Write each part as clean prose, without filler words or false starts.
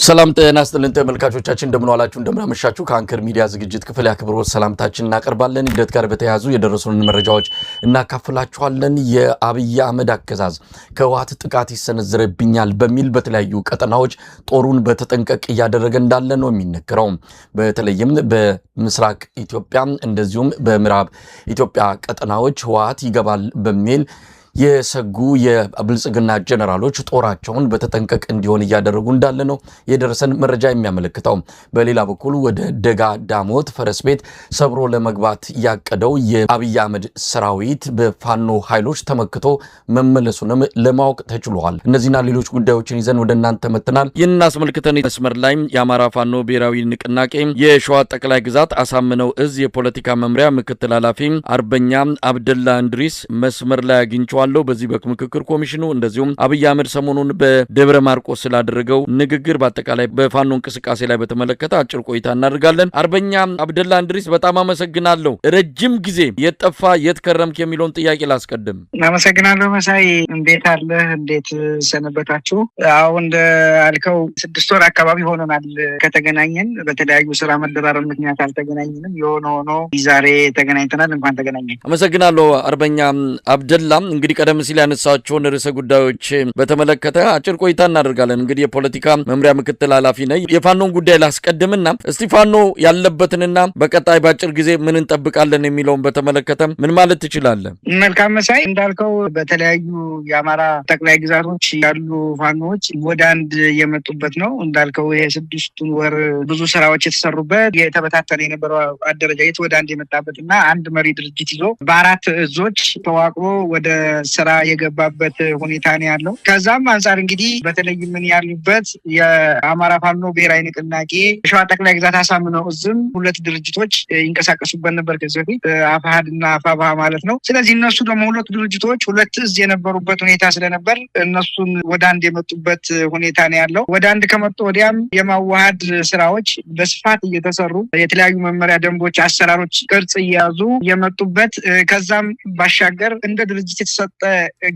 ሰላም ጤና ይስጥልን ተመልካቾቻችን እንደምን ዋላችሁ እንደምን አመሻችሁ ከአንከር ሚዲያ ዝግጅት ክፍል ያክብሮት ሰላምታችን እናቀርባለን ሂደት ጋር በተያያዙ የደረሱን መረጃዎች እናካፍላችኋለን የአብይ አህመድ አገዛዝ ከህወሓት ጥቃት ይሰነዘረብኛል በሚል በተለያዩ ቀጠናዎች ጦሩን በተጠንቀቅ እያደረገ እንዳለ ነው የሚነገረው በተለይም በምስራቅ ኢትዮጵያ እንደዚሁም በምዕራብ ኢትዮጵያ ቀጠናዎች ህወሓት ይገባል በሚል የሰጉ የብልጽግና ጀነራሎች ጦራቸውን በተጠንቀቅ እንዲሆን እያደረጉ እንዳለ ነው የደረሰን መረጃ የሚያመለክተው በሌላ በኩል ወደ ደጋ ዳሞት ፈረስ ቤት ሰብሮ ለመግባት ያቀደው የአብይ አህመድ ሰራዊት በፋኖ ኃይሎች ተመክቶ መመለሱንም ለማወቅ ተችሏል እነዚህና ሌሎች ጉዳዮችን ይዘን ወደ እናንተ መጥተናል ይህንን አስመልክተን መስመር ላይ የአማራ ፋኖ ብሔራዊ ንቅናቄ የሸዋ ጠቅላይ ግዛት አሳምነው እዝ የፖለቲካ መምሪያ ምክትል ኃላፊ አርበኛ አብደላ እንድሪስ መስመር ላይ አግኝቷል በዚህ በምክክር ኮሚሽኑ እንደዚሁም አብይ አህመድ ሰሞኑን በደብረ ማርቆስ ስላደረገው ንግግር በአጠቃላይ በፋኖ እንቅስቃሴ ላይ በተመለከተ አጭር ቆይታ እናደርጋለን አርበኛ አብደላ እንድሪስ በጣም አመሰግናለሁ ረጅም ጊዜ የጠፋ የትከረምክ የሚለውን ጥያቄ ላስቀድም አመሰግናለሁ መሳይ እንዴት አለ እንዴት ሰነበታችሁ አሁን አልከው 6 ወር አካባቢ ሆኖናል ከተገናኘን በተለያዩ ስራ መደራረብ ምክንያት አልተገናኘንም የሆነ ዛሬ ተገናኝተናል እንኳን ተገናኘን አመሰግናለሁ አርበኛ አብደላ እንግዲህ ቀደም ሲል ያነሳቸውን ርዕሰ ጉዳዮች በተመለከተ አጭር ቆይታ እናደርጋለን እንግዲህ የፖለቲካ መምሪያ ምክትል ኃላፊ ነኝ የፋኖን ጉዳይ ላስቀድምና እስቲ ፋኖ ያለበትንና በቀጣይ ባጭር ጊዜ ምን እንጠብቃለን የሚለውን በተመለከተ ምን ማለት ትችላለህ መልካም መሳይ እንዳልከው በተለያዩ የአማራ ጠቅላይ ግዛቶች ያሉ ፋኖች ወደ አንድ የመጡበት ነው እንዳልከው ይሄ 6 ወር ብዙ ስራዎች የተሰሩበት የተበታተነ የነበረው አደረጃጀት ወደ አንድ የመጣበትና አንድ መሪ ድርጅት ይዞ በአራት እዞች ተዋቅሮ ወደ ስራ የገባበት ሁኔታ ነው ያለው ከዛም አንፃር እንግዲህ በተለይ ምን ያሉበት የአማራ ፋኖ ብሔራዊ ንቅናቄ ሸዋ ጠቅላይ ግዛት አሳምነው እዝም ሁለት ድርጅቶች ይንቀሳቀሱበት ነበር ከዚህ በፊት አፋሃድና አፋባሃ ማለት ነው ስለዚህ እነሱ ደግሞ ሁለት ድርጅቶች ሁለት እዝ የነበሩበት ሁኔታ ስለነበር እነሱን ወደ አንድ የመጡበት ሁኔታ ነው ያለው ወደ አንድ ከመጡ ወዲያም የማዋሃድ ስራዎች በስፋት እየተሰሩ የተለያዩ መመሪያ ደንቦች አሰራሮች ቅርጽ እየያዙ የመጡበት ከዛም ባሻገር እንደ ድርጅት የተሰጠ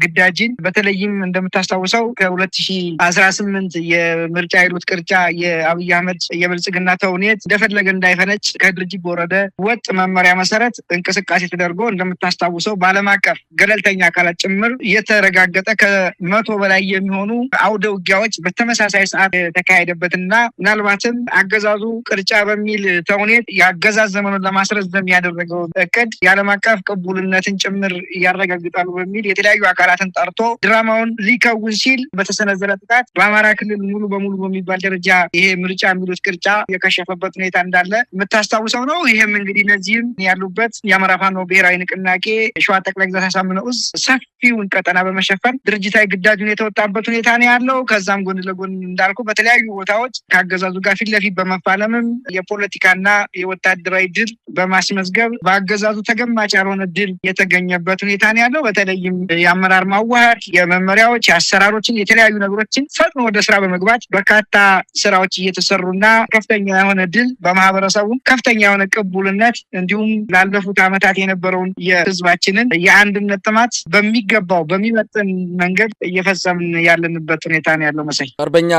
ግዳጅን በተለይም እንደምታስታውሰው ከ2018 የምርጫ ኃይሎት ቅርጫ የአብይ አህመድ የብልጽግና ተውኔት እንደፈለገ እንዳይፈነጭ ከድርጅት በወረደ ወጥ መመሪያ መሰረት እንቅስቃሴ ተደርጎ እንደምታስታውሰው በዓለም አቀፍ ገለልተኛ አካላት ጭምር የተረጋገጠ ከ100 በላይ የሚሆኑ አውደ ውጊያዎች በተመሳሳይ ሰዓት የተካሄደበትና ምናልባትም አገዛዙ ቅርጫ በሚል ተውኔት የአገዛዝ ዘመኑን ለማስረዘም ያደረገው እቅድ የዓለም አቀፍ ቅቡልነትን ጭምር ያረጋግጣሉ በሚል የተለያዩ አካላትን ጠርቶ ድራማውን ሊከውን ሲል በተሰነዘረ ጥቃት በአማራ ክልል ሙሉ በሙሉ በሚባል ደረጃ ይሄ ምርጫ የሚሉት ቅርጫ የከሸፈበት ሁኔታ እንዳለ የምታስታውሰው ነው ይሄም እንግዲህ እነዚህም ያሉበት የአማራ ፋኖ ብሔራዊ ንቅናቄ ሸዋ ጠቅላይ ግዛት አሳምነው እዝ ሰፊውን ቀጠና በመሸፈን ድርጅታዊ ግዳጁን የተወጣበት ሁኔታ ነው ያለው ከዛም ጎን ለጎን እንዳልኩ በተለያዩ ቦታዎች ከአገዛዙ ጋር ፊት ለፊት በመፋለምም የፖለቲካና የወታደራዊ ድል በማስመዝገብ በአገዛዙ ተገማች ያልሆነ ድል የተገኘበት ሁኔታ ነው ያለው በተለይም የአመራር ማዋሃድ የመመሪያዎች የአሰራሮችን የተለያዩ ነገሮችን ፈጥኖ ወደ ስራ በመግባት በርካታ ስራዎች እየተሰሩና ከፍተኛ የሆነ ድል በማህበረሰቡ ከፍተኛ የሆነ ቅቡልነት እንዲሁም ላለፉት ዓመታት የነበረውን የህዝባችንን የአንድነት ጥማት በሚገባው በሚመጥን መንገድ እየፈጸምን ያለንበት ሁኔታ ነው ያለው መሳይ አርበኛ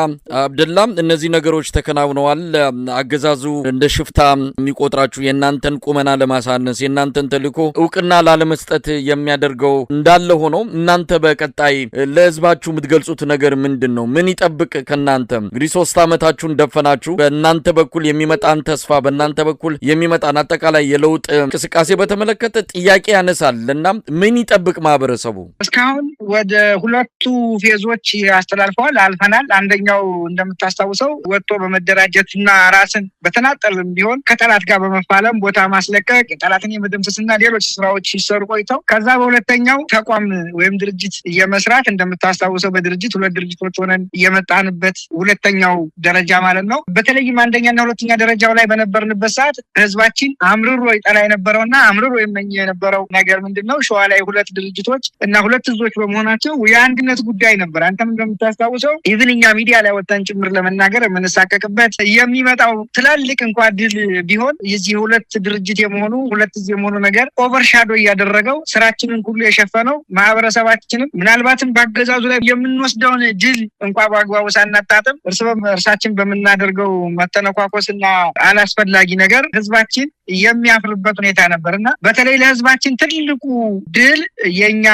አብደላ እነዚህ ነገሮች ተከናውነዋል አገዛዙ እንደ ሽፍታ የሚቆጥራችሁ የናንተን ቁመና ለማሳነስ የናንተን ተልዕኮ ዕውቅና ላለመስጠት የሚያደርገው እንዳለ ሆኖ እናንተ በቀጣይ ለህዝባችሁ የምትገልጹት ነገር ምንድነው ምን ይጠብቅ ከናንተ እንግዲህ 3 አመታችሁን ደፈናችሁ በእናንተ በኩል የሚመጣን ተስፋ በእናንተ በኩል የሚመጣን አጠቃላይ የለውጥ እንቅስቃሴ በተመለከተ ጥያቄ ያነሳልና ምን ይጠብቅ ማህበረሰቡ እስካሁን ወደ ሁለቱ ፌዞች አስተላልፈዋል አልፈናል አንደኛው እንደምታስታውሰው ወጥቶ በመደራጀትና ራስን በተናጠልም ቢሆን ከጠላት ጋር በመፋለም ቦታ ማስለቀቅ ጠላትን የመደምሰስና ሌሎች ስራዎች ሲሰሩ ቆይተው ከዛ በሁለተኛው ተቋም ወይም ድርጅት የመስራት እንደምታስታውሰው በድርጅት ሁለት ድርጅቶች ሆነን የመጣንበት ሁለተኛው ደረጃ ማለት ነው በተለይም አንደኛና ሁለተኛ ደረጃው ላይ በነበርንበት ሰዓት ህዝባችን አምርሮ ይጠላ የነበረውና አምርሮ የመኘ የነበረው ነገር ምንድነው ሸዋ ላይ ሁለት ድርጅቶች እና ሁለት ህዝቦች በመሆናቸው የአንድነት ጉዳይ ነበር አንተም እንደምታስታውሰው ኢቭንኛ ሚዲያ ላይ ወጣን ጭምር ለመናገር የምንሳቀቅበት የሚመጣው ትላልቅ እንኳን ድል ቢሆን የዚህ ሁለት ድርጅት የመሆኑ ሁለት ህዝብ የመሆኑ ነገር ኦቨርሻዶ ያደረገው ስራችንን ሁሉ የሸፈነው ማህበረሰባችንም ምናልባትም በአገዛዙ ላይ የምንወስደውን ድል እንኳን በአግባቡ ሳናጣጥም እርሳችን በምናደርገው መተነኳኮስና አላስፈላጊ ነገር ህዝባችን የሚያፍርበት ሁኔታ ነበርና በተለይ ለህዝባችን ትልቁ ድል የኛ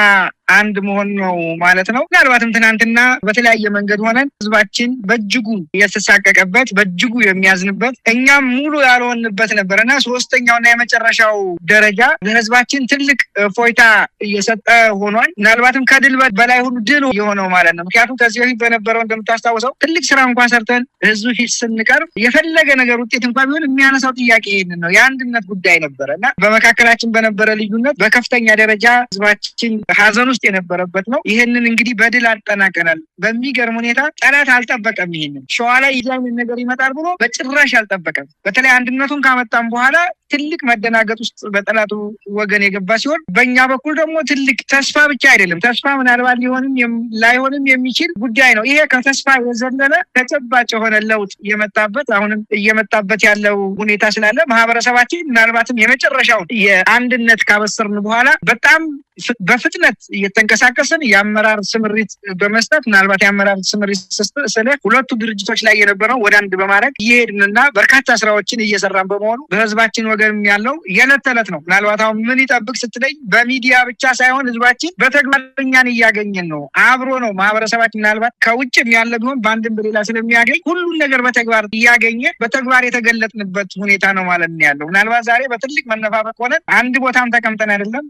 አንድ መሆን ነው ማለት ነው። ምናልባትም ትናንትና በተለያየ መንገድ ሆነን ህዝባችን በእጅጉ የተሳቀቀበት በእጅጉ የሚያዝንበት እኛም ሙሉ ያልሆንበት ነበርና ሶስተኛውና የመጨረሻው ደረጃ ለህዝባችን ትልቅ ፎይታ እየሰጠ ሆኗል። ምናልባትም ከድል በላይ ሁሉ ድል የሆነው ማለት ነው። ምክንያቱም ከዚህ በፊት በነበረው እንደምታስታውሰው ትልቅ ስራ እንኳን ሰርተን ህዝብ ፊት ስንቀርብ የፈለገ ነገር ውጤት እንኳን ቢሆን የሚያነሳው ጥያቄ ይህንን ነው። የአንድነት ጉዳይ ነበረ እና በመካከላችን በነበረ ልዩነት በከፍተኛ ደረጃ ህዝባችን ሀዘን ውስጥ የነበረበት ነው። ይህንን እንግዲህ በድል አጠናቀናል። በሚገርም ሁኔታ ጠላት አልጠበቀም። ይህንን ሸዋ ላይ ይዛምን ነገር ይመጣል ብሎ በጭራሽ አልጠበቀም። በተለይ አንድነቱን ካመጣም በኋላ ትልቅ መደናገጥ ውስጥ በጠላቱ ወገን የገባ ሲሆን በእኛ በኩል ደግሞ ትልቅ ተስፋ ብቻ አይደለም፣ ተስፋ ምናልባት ሊሆንም ላይሆንም የሚችል ጉዳይ ነው። ይሄ ከተስፋ የዘለለ ተጨባጭ የሆነ ለውጥ የመጣበት አሁንም እየመጣበት ያለው ሁኔታ ስላለ ማህበረሰባችን ምናልባትም የመጨረሻውን የአንድነት ካበሰርን በኋላ በጣም በፍጥነት እየተንቀሳቀስን የአመራር ስምሪት በመስጠት ምናልባት የአመራር ስምሪት ስለ ሁለቱ ድርጅቶች ላይ የነበረው ወደ አንድ በማድረግ እየሄድንና በርካታ ስራዎችን እየሰራን በመሆኑ በህዝባችን ወገን ያለው የዕለት ተዕለት ነው። ምናልባት አሁን ምን ይጠብቅ ስትለኝ በሚዲያ ብቻ ሳይሆን ህዝባችን በተግባር እኛን እያገኘን ነው። አብሮ ነው ማህበረሰባችን ምናልባት ከውጭም ያለ ቢሆን በአንድም በሌላ ስለሚያገኝ ሁሉን ነገር በተግባር እያገኘ በተግባር የተገለጥንበት ሁኔታ ነው ማለት ነው ያለው። ምናልባት ዛሬ በትልቅ መነፋፈቅ ሆነ አንድ ቦታም ተቀምጠን አይደለም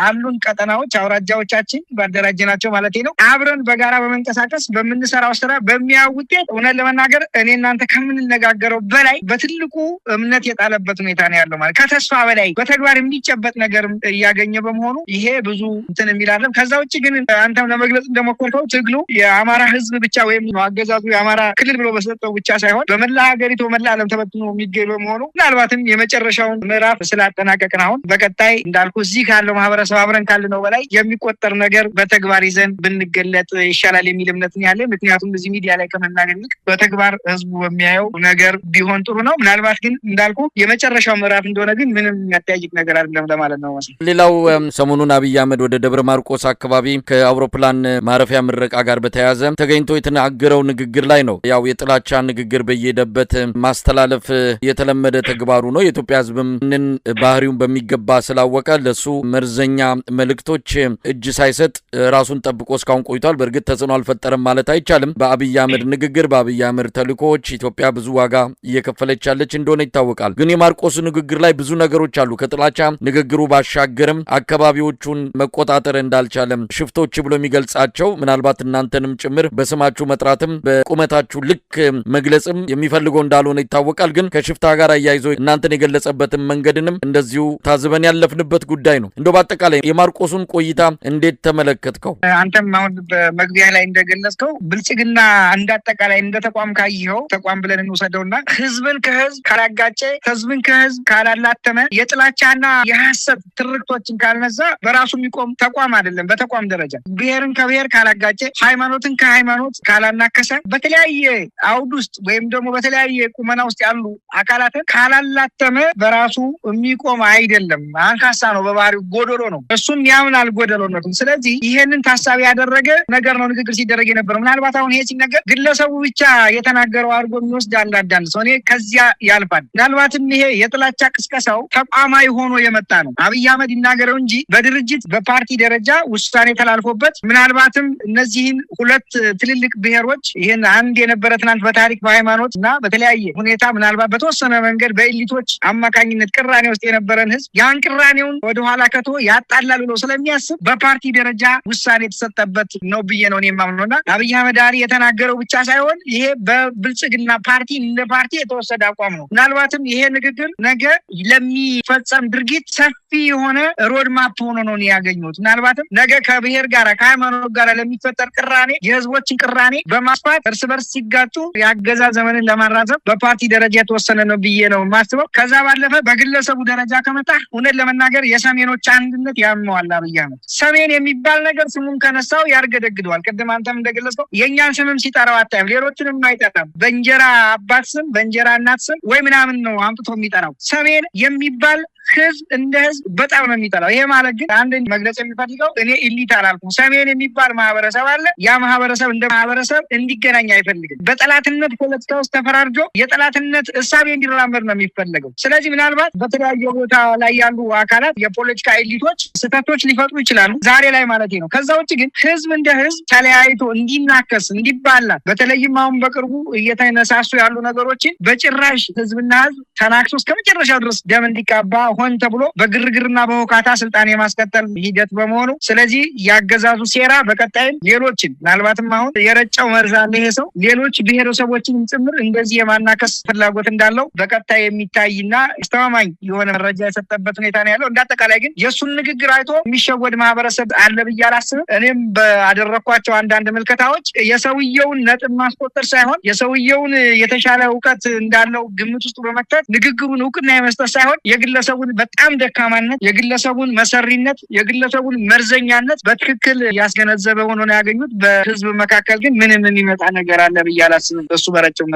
አሉን ቀጠናዎች አውራጃዎቻችን ባደራጀናቸው ማለት ነው አብረን በጋራ በመንቀሳቀስ በምንሰራው ስራ በሚያው ውጤት እውነት ለመናገር እኔ እናንተ ከምንነጋገረው በላይ በትልቁ እምነት የጣለበት ሁኔታ ነው ያለው ማለት ከተስፋ በላይ በተግባር የሚጨበጥ ነገር እያገኘ በመሆኑ ይሄ ብዙ እንትን የሚላለም። ከዛ ውጭ ግን አንተም ለመግለጽ እንደሞከርከው ትግሉ የአማራ ህዝብ ብቻ ወይም አገዛዙ የአማራ ክልል ብሎ በሰጠው ብቻ ሳይሆን በመላ ሀገሪቱ በመላ ዓለም ተበትኖ የሚገኝ በመሆኑ ምናልባትም የመጨረሻውን ምዕራፍ ስላጠናቀቅን አሁን በቀጣይ እንዳልኩ እዚህ ካለው ማህበረሰብ አብረን ካልነው በላይ የሚቆጠር ነገር በተግባር ይዘን ብንገለጥ ይሻላል የሚል እምነት ነው ያለ። ምክንያቱም እዚህ ሚዲያ ላይ ከመናገር ይልቅ በተግባር ህዝቡ በሚያየው ነገር ቢሆን ጥሩ ነው። ምናልባት ግን እንዳልኩ የመጨረሻው ምዕራፍ እንደሆነ ግን ምንም የሚያጠያይቅ ነገር አይደለም ለማለት ነው። ሌላው ሰሞኑን አብይ አህመድ ወደ ደብረ ማርቆስ አካባቢ ከአውሮፕላን ማረፊያ ምረቃ ጋር በተያያዘ ተገኝቶ የተናገረው ንግግር ላይ ነው ያው የጥላቻ ንግግር በየሄደበት ማስተላለፍ የተለመደ ተግባሩ ነው። የኢትዮጵያ ህዝብም ንን ባህሪውን በሚገባ ስላወቀ ለሱ መርዘኛ መልእክቶች እጅ ሳይሰጥ ራሱን ጠብቆ እስካሁን ቆይቷል። በእርግጥ ተጽዕኖ አልፈጠረም ማለት አይቻልም። በአብይ አህመድ ንግግር በአብይ አህመድ ተልእኮዎች ኢትዮጵያ ብዙ ዋጋ እየከፈለች ያለች እንደሆነ ይታወቃል። ግን የማርቆስ ንግግር ላይ ብዙ ነገሮች አሉ። ከጥላቻ ንግግሩ ባሻገርም አካባቢዎቹን መቆጣጠር እንዳልቻለም ሽፍቶች ብሎ የሚገልጻቸው ምናልባት እናንተንም ጭምር በስማችሁ መጥራትም በቁመታችሁ ልክ መግለጽም የሚፈልገው እንዳልሆነ ይታወቃል። ግን ከሽፍታ ጋር አያይዞ እናንተን የገለጸበትን መንገድንም እንደዚሁ ታዝበን ያለፍንበት ጉዳይ ነው። እንደው በአጠቃላይ የማርቆሱን ቆይታ እንዴት ተመለከትከው? አንተም አሁን በመግቢያ ላይ እንደገለጽከው ብልጽግና እንዳጠቃላይ እንደ ተቋም ካየኸው ተቋም ብለን እንውሰደውና ህዝብን ከህዝብ ካላጋጨ ህዝብን ከህዝብ ካላላተመ የጥላቻና የሐሰት ትርክቶችን ካልነዛ በራሱ የሚቆም ተቋም አይደለም። በተቋም ደረጃ ብሔርን ከብሔር ካላጋጨ ሃይማኖትን ከሃይማኖት ካላናከሰ በተለያየ አውድ ውስጥ ወይም ደግሞ በተለያየ ቁመና ውስጥ ያሉ አካላትን ካላላተመ በራሱ የሚቆም አይደለም። አንካሳ ነው፣ በባህሪው ጎዶሎ ነው። እሱም ያምናል ጎደሎነቱን። ስለዚህ ይሄንን ታሳቢ ያደረገ ነገር ነው ንግግር ሲደረግ የነበረው። ምናልባት አሁን ይሄ ሲነገር ግለሰቡ ብቻ የተናገረው አድርጎ የሚወስድ አንዳንድ ሰው እኔ ከዚያ ያልፋል። ምናልባትም ይሄ የጥላቻ ቅስቀሳው ተቋማዊ ሆኖ የመጣ ነው። አብይ አህመድ ይናገረው እንጂ በድርጅት በፓርቲ ደረጃ ውሳኔ ተላልፎበት ምናልባትም እነዚህን ሁለት ትልልቅ ብሔሮች ይህን አንድ የነበረ ትናንት በታሪክ በሃይማኖት እና በተለያየ ሁኔታ ምናልባት በተወሰነ መንገድ በኤሊቶች አማካኝነት ቅራኔ ውስጥ የነበረን ህዝብ ያን ቅራኔውን ወደኋላ ከቶ ያጣላል ብሎ ስለሚያስብ በፓርቲ ደረጃ ውሳኔ የተሰጠበት ነው ብዬ ነው የማምነውና አብይ አህመድ የተናገረው ብቻ ሳይሆን ይሄ በብልጽግና ፓርቲ እንደ ፓርቲ የተወሰደ አቋም ነው። ምናልባትም ይሄ ንግግር ነገ ለሚፈጸም ድርጊት ሰፊ የሆነ ሮድማፕ ሆኖ ነው ያገኙት። ምናልባትም ነገ ከብሔር ጋር ከሃይማኖት ጋር ለሚፈጠር ቅራኔ የህዝቦችን ቅራኔ በማስፋት እርስ በርስ ሲጋጩ የአገዛዝ ዘመንን ለማራዘም በፓርቲ ደረጃ የተወሰነ ነው ብዬ ነው የማስበው። ከዛ ባለፈ በግለሰቡ ደረጃ ከመጣ እውነት ለመናገር የሰሜኖች አንድነት ያመዋል አብይ አህመድ። ሰሜን የሚባል ነገር ስሙን ከነሳው ያርገደግደዋል። ቅድም አንተም እንደገለጽከው የእኛን ስምም ሲጠራው አታይም፣ ሌሎችንም አይጠራም። በእንጀራ አባት ስም በእንጀራ እናት ስም ወይ ምናምን ነው አምጥቶ የሚጠራው። ሰሜን የሚባል ህዝብ እንደ ህዝብ በጣም ነው የሚጠላው። ይሄ ማለት ግን አንድ መግለጽ የሚፈልገው እኔ ኢሊት አላልኩም። ሰሜን የሚባል ማህበረሰብ አለ። ያ ማህበረሰብ እንደ ማህበረሰብ እንዲገናኝ አይፈልግም። በጠላትነት ፖለቲካ ውስጥ ተፈራርጆ የጠላትነት እሳቤ እንዲራመድ ነው የሚፈለገው። ስለዚህ ምናልባት በተለያየ ቦታ ላይ ያሉ አካላት የፖለቲካ ኤሊቶች ስህተቶች ሊፈጥሩ ይችላሉ፣ ዛሬ ላይ ማለት ነው። ከዛ ውጭ ግን ህዝብ እንደ ህዝብ ተለያይቶ እንዲናከስ እንዲባላ፣ በተለይም አሁን በቅርቡ እየተነሳሱ ያሉ ነገሮችን በጭራሽ ህዝብና ህዝብ ተናክሶ እስከ መጨረሻ ድረስ ደም እንዲቃባ ሆን ተብሎ በግርግርና በሁካታ ስልጣን የማስቀጠል ሂደት በመሆኑ ስለዚህ ያገዛዙ ሴራ በቀጣይም ሌሎችን ምናልባትም አሁን የረጨው መርዝ አለ ይሄ ሰው ሌሎች ብሔረሰቦችን ጭምር እንደዚህ የማናከስ ፍላጎት እንዳለው በቀጣይ የሚታይና አስተማማኝ የሆነ መረጃ የሰጠበት ሁኔታ ነው ያለው። እንዳጠቃላይ ግን የእሱን ንግግር አይቶ የሚሸወድ ማህበረሰብ አለ ብዬ አላስብም። እኔም ባደረኳቸው አንዳንድ ምልከታዎች የሰውየውን ነጥብ ማስቆጠር ሳይሆን የሰውየውን የተሻለ እውቀት እንዳለው ግምት ውስጥ በመክተት ንግግሩን እውቅና የመስጠት ሳይሆን የግለሰቡን በጣም ደካማነት፣ የግለሰቡን መሰሪነት፣ የግለሰቡን መርዘኛነት በትክክል ያስገነዘበ ሆኖ ነው ያገኙት። በህዝብ መካከል ግን ምንም የሚመጣ ነገር አለ ብዬ አላስብም። እሱ በረጭው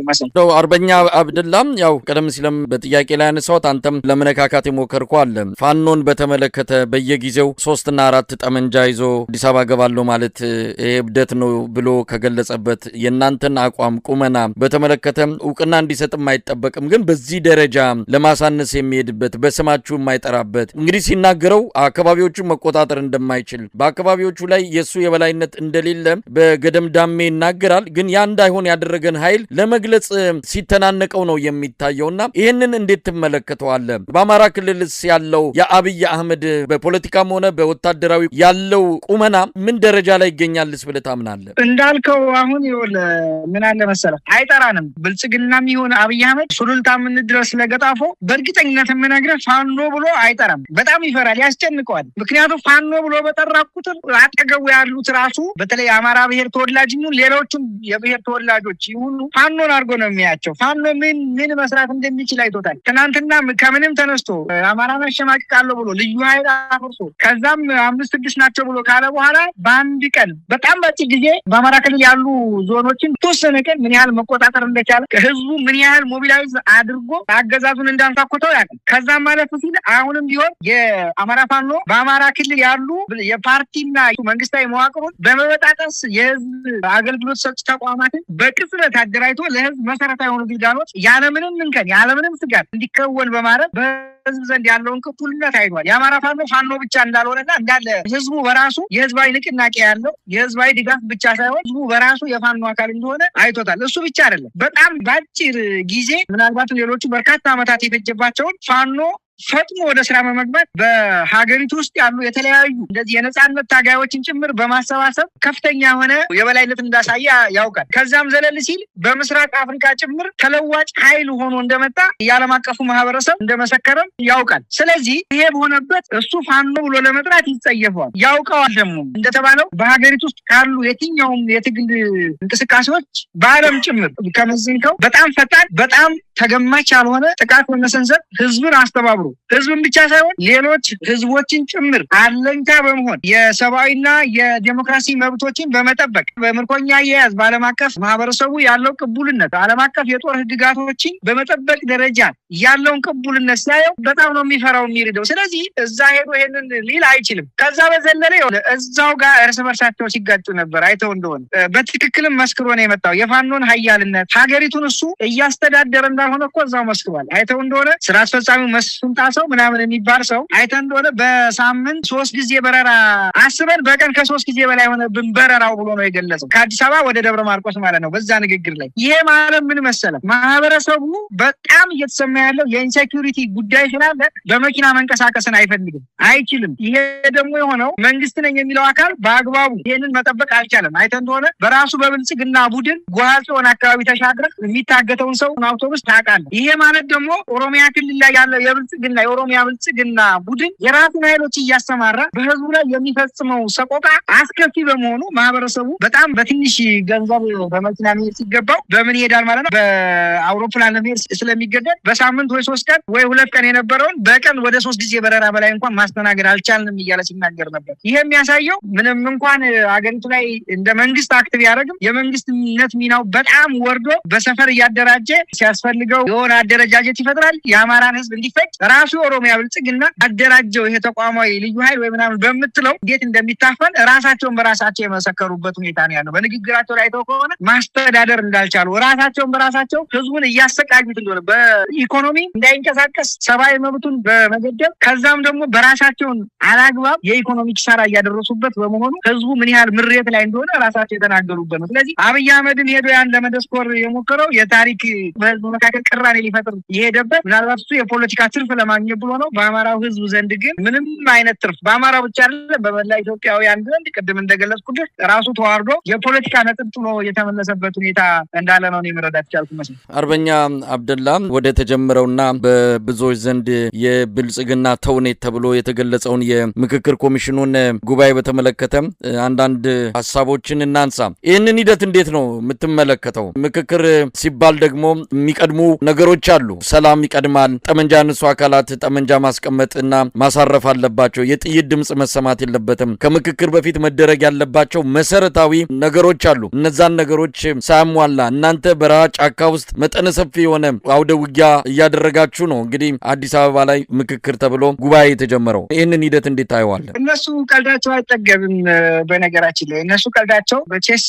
መሰል ነው። አርበኛ አብደላም ያው ቀደም ሲልም በጥያቄ ላይ ያነሳሁት አንተም ለመነካካት የሞከርከው አለ። ፋኖን በተመለከተ በየጊዜው 3 እና 4 ጠመንጃ ይዞ አዲስ አበባ ገባለሁ ማለት ይሄ እብደት ነው ብሎ ከገለጸበት የእናንተን አቋም ቁመና በተመለከተ እውቅና እንዲሰጥም አይጠበቅም። ግን በዚህ ደረጃ ለማሳነስ የሚሄድበት በስማችሁ የማይጠራበት እንግዲህ ሲናገረው አካባቢዎቹን መቆጣጠር እንደማይችል በአካባቢዎቹ ላይ የሱ የበላይነት እንደሌለ በገደምዳሜ ይናገራል። ግን ያ እንዳይሆን ያደረገን ኃይል ለመግለጽ ሲተናነቀው ነው የሚታየውና ይህንን እንዴት ትመለከተዋለህ? በአማራ ክልልስ ያለው የአብይ አህመድ በፖለቲካም ሆነ በወታደራዊ ያለው ቁመና ምን ደረጃ ላይ ይገኛልስ ብለህ ታምናለህ? እንዳልከው አሁን ምን አለ መሰለህ አይጠራንም። ብልጽግናም ይሁን አብይ አህመድ ሱሉልታ ምን ድረስ ለገጣፎ በእርግጠኝነት የምነግርህ ፋኖ ብሎ አይጠራም። በጣም ይፈራል፣ ያስጨንቀዋል። ምክንያቱም ፋኖ ብሎ በጠራ ቁጥር አጠገቡ ያሉት ራሱ በተለይ አማራ ብሔር ተወላጅ ይሁን ሌሎችም የብሔር ተወላጆች ይሁኑ ፋኖን አድርጎ ነው የሚያቸው። ፋኖ ምን መስራት እንደሚችል አይቶታል። ትናንትና ከምንም ተነስቶ አማራን አሸማቅቃለሁ ብሎ ልዩ ኃይል አፍርሶ ከዛም 5-6 ናቸው ብሎ ካለ በኋላ በአንድ ቀን በጣም በጥቂት ጊዜ በአማራ ክልል ያሉ ዞኖችን ተወሰነ ቀን ምን ያህል መቆጣጠር እንደቻለ ህዝቡ ምን ያህል ሞቢላይዝ አድርጎ አገዛዙን እንዳንሳኮተው ያውቃል። ከዛም ማለት ሲል አሁንም ቢሆን የአማራ ፋኖ በአማራ ክልል ያሉ የፓርቲና መንግስታዊ መዋቅሩን በመበጣጠስ የህዝብ አገልግሎት ሰጪ ተቋማትን በቅጽበት አደራጅቶ ለህዝብ መሰረታዊ የሆኑ ግልጋሎት ያለምንም እንከን ያለምንም ስጋት እንዲከወን በማድረግ በህዝብ ዘንድ ያለውን ቅቡልነት አይቷል። የአማራ ፋኖ ብቻ እንዳልሆነና እንዳለ ህዝቡ በራሱ የህዝባዊ ንቅናቄ ያለው የህዝባዊ ድጋፍ ብቻ ሳይሆን ህዝቡ በራሱ የፋኖ አካል እንደሆነ አይቶታል። እሱ ብቻ አይደለም፣ በጣም በአጭር ጊዜ ምናልባት ሌሎቹ በርካታ ዓመታት የፈጀባቸውን ፋኖ ፈጥኖ ወደ ስራ በመግባት በሀገሪቱ ውስጥ ያሉ የተለያዩ እንደዚህ የነጻነት ታጋዮችን ጭምር በማሰባሰብ ከፍተኛ የሆነ የበላይነት እንዳሳየ ያውቃል። ከዛም ዘለል ሲል በምስራቅ አፍሪካ ጭምር ተለዋጭ ኃይል ሆኖ እንደመጣ የዓለም አቀፉ ማህበረሰብ እንደመሰከረም ያውቃል። ስለዚህ ይሄ በሆነበት እሱ ፋኖ ብሎ ለመጥራት ይጸየፈዋል፣ ያውቀዋል። ደግሞ እንደተባለው በሀገሪቱ ውስጥ ካሉ የትኛውም የትግል እንቅስቃሴዎች በዓለም ጭምር ከመዝንከው በጣም ፈጣን በጣም ተገማች ያልሆነ ጥቃት በመሰንዘር ህዝብን አስተባብሮ ህዝብን ብቻ ሳይሆን ሌሎች ህዝቦችን ጭምር አለኝታ በመሆን የሰብአዊና የዲሞክራሲ መብቶችን በመጠበቅ በምርኮኛ አያያዝ በዓለም አቀፍ ማህበረሰቡ ያለው ቅቡልነት ዓለም አቀፍ የጦር ህግጋቶችን በመጠበቅ ደረጃ ያለውን ቅቡልነት ሲያየው በጣም ነው የሚፈራው የሚርደው። ስለዚህ እዛ ሄዶ ይሄንን ሊል አይችልም። ከዛ በዘለለ እዛው ጋር እርስ በርሳቸው ሲጋጩ ነበር። አይተው እንደሆነ በትክክልም መስክሮ ነው የመጣው የፋኖን ሀያልነት ሀገሪቱን እሱ እያስተዳደረ እንዳልሆነ እኮ እዛው መስክሯል። አይተው እንደሆነ ስራ አስፈጻሚው መስፍን ጣሰው ምናምን የሚባል ሰው አይተን እንደሆነ በሳምንት 3 ጊዜ በረራ አስበን በቀን ከ3 ጊዜ በላይ ሆነብን በረራው ብሎ ነው የገለጸው። ከአዲስ አበባ ወደ ደብረ ማርቆስ ማለት ነው በዛ ንግግር ላይ። ይሄ ማለት ምን መሰለ ማህበረሰቡ በጣም እየተሰማ ያለው የኢንሴኩሪቲ ጉዳይ ስላለ በመኪና መንቀሳቀስን አይፈልግም፣ አይችልም። ይሄ ደግሞ የሆነው መንግስት ነኝ የሚለው አካል በአግባቡ ይሄንን መጠበቅ አልቻለም። አይተን እንደሆነ በራሱ በብልጽግና ቡድን ጎሃጽዮን አካባቢ ተሻግረህ የሚታገተውን ሰው አውቶቡስ ታውቃለህ። ይሄ ማለት ደግሞ ኦሮሚያ ክልል ላይ ያለው የብልጽግና ብልጽግና የኦሮሚያ ብልጽግና ቡድን የራሱን ኃይሎች እያሰማራ በህዝቡ ላይ የሚፈጽመው ሰቆቃ አስከፊ በመሆኑ ማህበረሰቡ በጣም በትንሽ ገንዘብ በመኪና መሄድ ሲገባው በምን ይሄዳል ማለት ነው? በአውሮፕላን ለመሄድ ስለሚገደድ በሳምንት ወይ 3 ቀን ወይ 2 ቀን የነበረውን በቀን ወደ 3 ጊዜ በረራ በላይ እንኳን ማስተናገድ አልቻልንም እያለ ሲናገር ነበር። ይሄ የሚያሳየው ምንም እንኳን አገሪቱ ላይ እንደ መንግስት አክቲቭ ያደረግም የመንግስትነት ሚናው በጣም ወርዶ በሰፈር እያደራጀ ሲያስፈልገው የሆነ አደረጃጀት ይፈጥራል። የአማራን ህዝብ እንዲፈጭ ራሱ ኦሮሚያ ብልጽግና አደራጀው ይሄ ተቋማዊ ልዩ ኃይል ወይ ምናምን በምትለው እንዴት እንደሚታፈን ራሳቸውን በራሳቸው የመሰከሩበት ሁኔታ ነው ያለው። በንግግራቸው ላይ አይተው ከሆነ ማስተዳደር እንዳልቻሉ ራሳቸውን በራሳቸው ህዝቡን እያሰቃዩት እንደሆነ በኢኮኖሚ እንዳይንቀሳቀስ ሰብአዊ መብቱን በመገደብ ከዛም ደግሞ በራሳቸውን አላግባብ የኢኮኖሚ ኪሳራ እያደረሱበት በመሆኑ ህዝቡ ምን ያህል ምሬት ላይ እንደሆነ ራሳቸው የተናገሩበት ነው። ስለዚህ አብይ አህመድን ሄዶ ያን ለመደስኮር የሞከረው የታሪክ በህዝቡ መካከል ቅራኔ ሊፈጥር የሄደበት ምናልባት እሱ የፖለቲካ ትርፍ ለማግኘት ብሎ ነው። በአማራው ህዝብ ዘንድ ግን ምንም አይነት ትርፍ በአማራው ብቻ አይደለም በመላ ኢትዮጵያውያን ዘንድ ቅድም እንደገለጽኩልህ ራሱ ተዋርዶ የፖለቲካ ነጥብ ጥሎ የተመለሰበት ሁኔታ እንዳለ ነው መረዳት ቻልኩ መስል። አርበኛ አብደላ ወደ ተጀመረውና በብዙዎች ዘንድ የብልጽግና ተውኔት ተብሎ የተገለጸውን የምክክር ኮሚሽኑን ጉባኤ በተመለከተ አንዳንድ ሀሳቦችን እናንሳ። ይህንን ሂደት እንዴት ነው የምትመለከተው? ምክክር ሲባል ደግሞ የሚቀድሙ ነገሮች አሉ። ሰላም ይቀድማል። ጠመንጃ ያነሱ አካላት ጠመንጃ ማስቀመጥና ማሳረፍ አለባቸው። የጥይት ድምጽ መሰማት የለበትም። ከምክክር በፊት መደረግ ያለባቸው መሰረታዊ ነገሮች አሉ። እነዛን ነገሮች ሳያሟላ እናንተ በረሃ ጫካ ውስጥ መጠነ ሰፊ የሆነ አውደ ውጊያ እያደረጋችሁ ነው። እንግዲህ አዲስ አበባ ላይ ምክክር ተብሎ ጉባኤ የተጀመረው ይህንን ሂደት እንዴት ታየዋለህ? እነሱ ቀልዳቸው አይጠገብም። በነገራችን ላይ እነሱ ቀልዳቸው በቼስ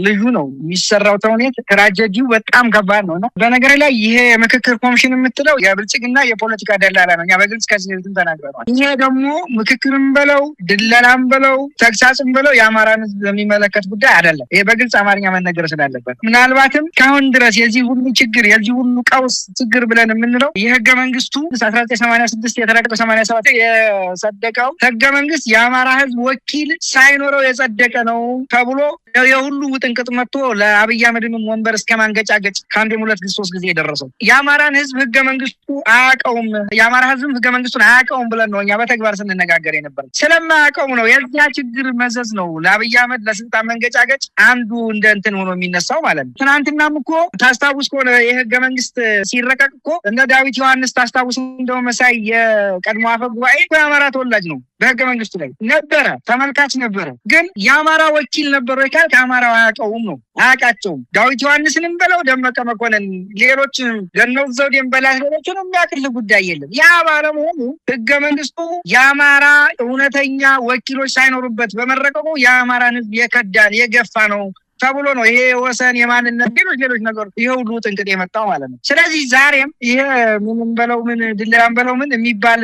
ልዩ ነው የሚሰራው ተውኔት ትራጀዲው በጣም ከባድ ነውና በነገር ላይ ይሄ ምክክር ኮሚሽን የምትለው የብልጽግና የፖለቲካ ደላላ ነው። እኛ በግልጽ ከዚህ በፊትም ተናግረናል። ይሄ ደግሞ ምክክርም በለው ድለላም በለው ተግሳጽም በለው የአማራን ህዝብ የሚመለከት ጉዳይ አይደለም። ይሄ በግልጽ አማርኛ መነገር ስላለበት ምናልባትም ካሁን ድረስ የዚህ ሁሉ ችግር የዚህ ሁሉ ቀውስ ችግር ብለን የምንለው የህገ መንግስቱ 1986 የተረቀቀው 87 የጸደቀው ህገ መንግስት የአማራ ህዝብ ወኪል ሳይኖረው የጸደቀ ነው ተብሎ የሁሉ ውጥንቅጥ መጥቶ ለአብይ አህመድንም ወንበር እስከ ማንገጫገጭ ከአንድም 2-3 ጊዜ የደረሰው የአማራን ህዝብ ህገ መንግስቱ አያውቀውም። የአማራ ህዝብ ህገ መንግስቱን አያውቀውም ብለን ነው እኛ በተግባር ስንነጋገር የነበረ። ስለማያውቀው ነው የዚያ ችግር መዘዝ ነው ለአብይ አህመድ ለስልጣን መንገጫገጭ አንዱ እንደ እንትን ሆኖ የሚነሳው ማለት ነው። ትናንትናም እኮ ታስታውስ ከሆነ የህገ መንግስት ሲረቀቅ እኮ እንደ ዳዊት ዮሐንስ ታስታውስ እንደው መሳይ የቀድሞ አፈ ጉባኤ የአማራ ተወላጅ ነው። በህገ መንግስቱ ላይ ነበረ፣ ተመልካች ነበረ። ግን የአማራ ወኪል ነበረ ይካል ከአማራው አያውቀውም ነው አያውቃቸውም። ዳዊት ዮሐንስንም በለው ደመቀ መኮንን ሌሎችንም ገነው ዘውዴን በላይ ሌሎችንም የሚያክል ጉዳይ የለም። ያ ባለመሆኑ ህገ መንግስቱ የአማራ እውነተኛ ወኪሎች ሳይኖሩበት በመረቀቁ የአማራን ህዝብ የከዳን የገፋ ነው ተብሎ ነው ይሄ ወሰን የማንነት ሌሎች ነገሮች ይሄ ሁሉ ጥንቅጥ የመጣው ማለት ነው። ስለዚህ ዛሬም ይሄ ምንም በለው ምን ድለላም በለው ምን የሚባል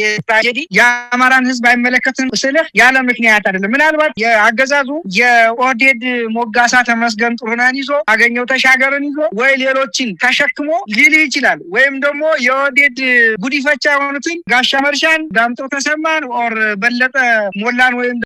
የትራጀዲ የአማራን ህዝብ አይመለከትም ስልህ ያለ ምክንያት አይደለም። ምናልባት የአገዛዙ የኦህዴድ ሞጋሳ ተመስገን ጥሩነህን ይዞ አገኘው ተሻገርን ይዞ ወይ ሌሎችን ተሸክሞ ሊልህ ይችላል። ወይም ደግሞ የኦህዴድ ጉዲፈቻ የሆኑትን ጋሻ መርሻን ዳምጦ ተሰማን ኦር በለጠ ሞላን ወይም